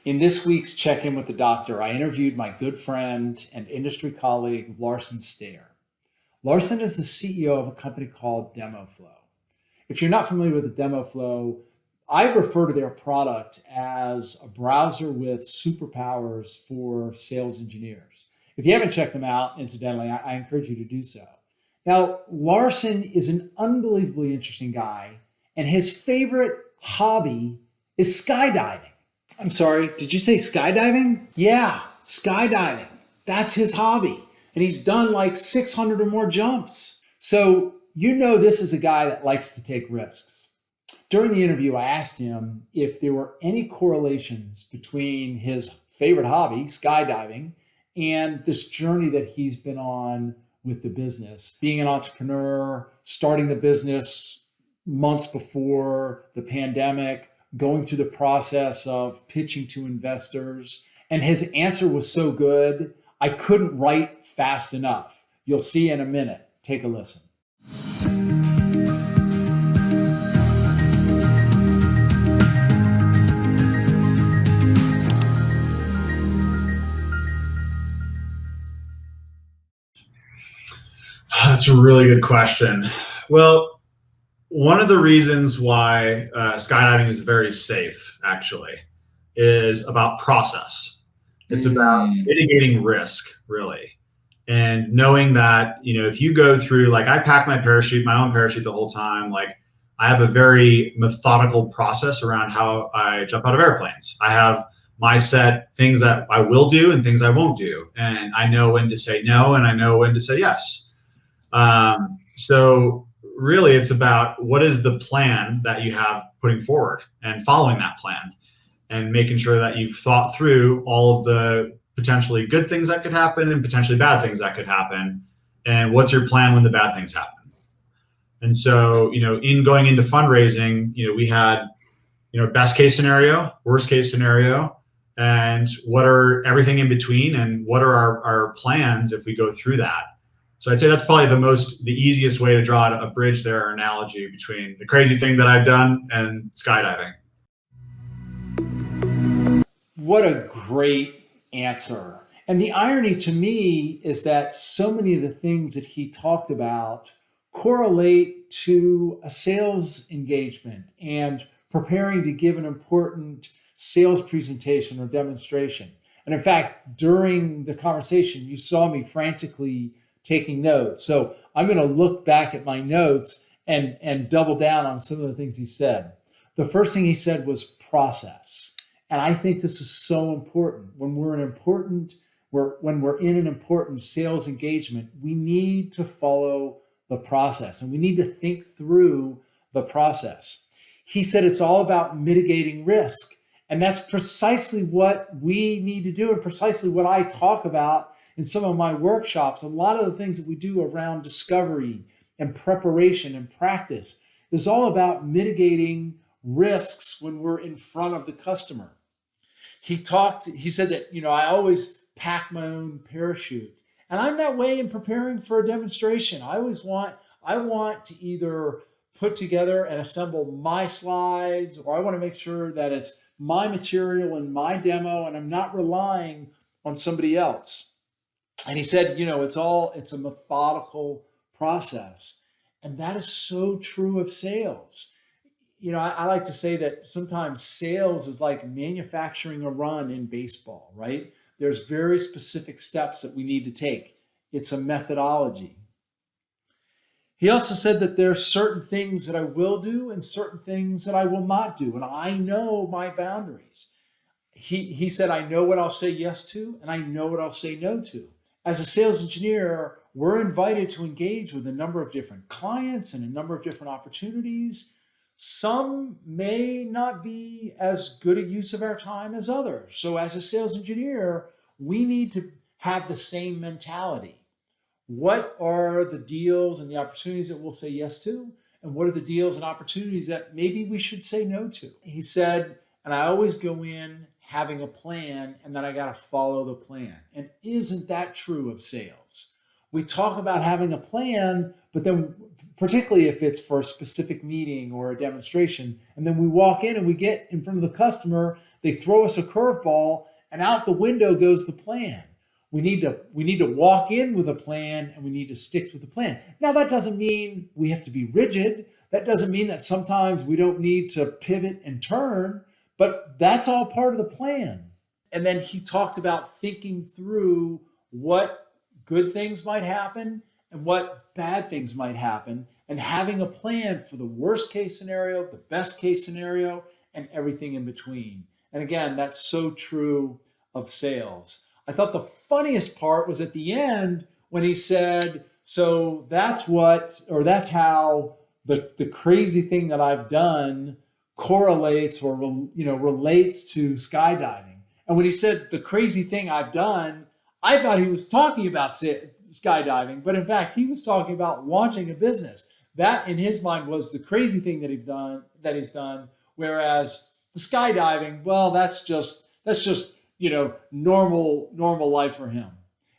In this week's Check In with the Doctor, I interviewed my good friend and industry colleague, Larson Stair. Larson is the CEO of a company called Demoflow. If you're not familiar with the Demoflow, I refer to their product as a browser with superpowers for sales engineers. If you haven't checked them out, incidentally, I encourage you to do so. Now, Larson is an unbelievably interesting guy, and his favorite hobby is skydiving. I'm sorry, did you say skydiving? Yeah, skydiving. That's his hobby. And he's done like 600 or more jumps. So, this is a guy that likes to take risks. During the interview, I asked him if there were any correlations between his favorite hobby, skydiving, and this journey that he's been on with the business. Being an entrepreneur, starting the business months before the pandemic, going through the process of pitching to investors. And his answer was so good, I couldn't write fast enough. You'll see in a minute. Take a listen. That's a really good question. Well, one of the reasons why skydiving is very safe, actually, is about process. It's about mitigating risk, really. And knowing that, if you go through, like I pack my own parachute the whole time, like I have a very methodical process around how I jump out of airplanes. I have my set things that I will do and things I won't do. And I know when to say no and I know when to say yes. So really it's about what is the plan that you have putting forward and following that plan and making sure that you've thought through all of the potentially good things that could happen and potentially bad things that could happen. And what's your plan when the bad things happen? And so, in going into fundraising, we had, best case scenario, worst case scenario, and what are everything in between and what are our plans if we go through that. So I'd say that's probably the easiest way to draw a bridge there, or analogy between the crazy thing that I've done and skydiving. What a great answer. And the irony to me is that so many of the things that he talked about correlate to a sales engagement and preparing to give an important sales presentation or demonstration. And in fact, during the conversation, you saw me frantically taking notes. So I'm going to look back at my notes and double down on some of the things he said. The first thing he said was process. And I think this is so important. When we're in an important sales engagement, we need to follow the process and we need to think through the process. He said it's all about mitigating risk. And that's precisely what we need to do and precisely what I talk about in some of my workshops. A lot of the things that we do around discovery and preparation and practice is all about mitigating risks when we're in front of the customer. He said that, I always pack my own parachute. And I'm that way in preparing for a demonstration. I want to either put together and assemble my slides, or I want to make sure that it's my material and my demo, and I'm not relying on somebody else. And he said, it's a methodical process. And that is so true of sales. I like to say that sometimes sales is like manufacturing a run in baseball, right? There's very specific steps that we need to take. It's a methodology. He also said that there are certain things that I will do and certain things that I will not do. And I know my boundaries. He said, I know what I'll say yes to, and I know what I'll say no to. As a sales engineer, we're invited to engage with a number of different clients and a number of different opportunities. Some may not be as good a use of our time as others. So as a sales engineer, we need to have the same mentality. What are the deals and the opportunities that we'll say yes to? And what are the deals and opportunities that maybe we should say no to? He said, and I always go in having a plan and then I got to follow the plan. And isn't that true of sales? We talk about having a plan, but then particularly if it's for a specific meeting or a demonstration, and then we walk in and we get in front of the customer they throw us a curveball, and out the window goes the plan. We need to walk in with a plan, and we need to stick to the plan. Now, that doesn't mean we have to be rigid. That doesn't mean that sometimes we don't need to pivot and turn, but that's all part of the plan. And then he talked about thinking through what good things might happen and what bad things might happen, and having a plan for the worst case scenario, the best case scenario, and everything in between. And again, that's so true of sales. I thought the funniest part was at the end when he said, so that's how the crazy thing that I've done correlates or relates to skydiving. And when he said the crazy thing I've done, I thought he was talking about skydiving, but in fact, he was talking about launching a business. That, in his mind, was the crazy thing that he's done. Whereas the skydiving, well, that's just normal life for him.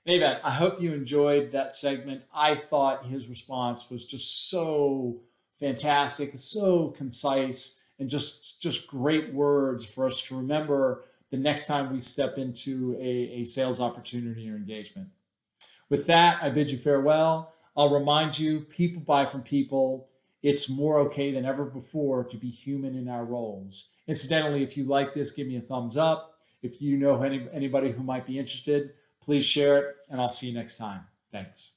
Anyway, I hope you enjoyed that segment. I thought his response was just so fantastic, so concise, and just great words for us to remember the next time we step into a sales opportunity or engagement. With that, I bid you farewell. I'll remind you, people buy from people. It's more okay than ever before to be human in our roles. Incidentally, if you like this, give me a thumbs up. If you know anybody who might be interested, please share it, and I'll see you next time. Thanks.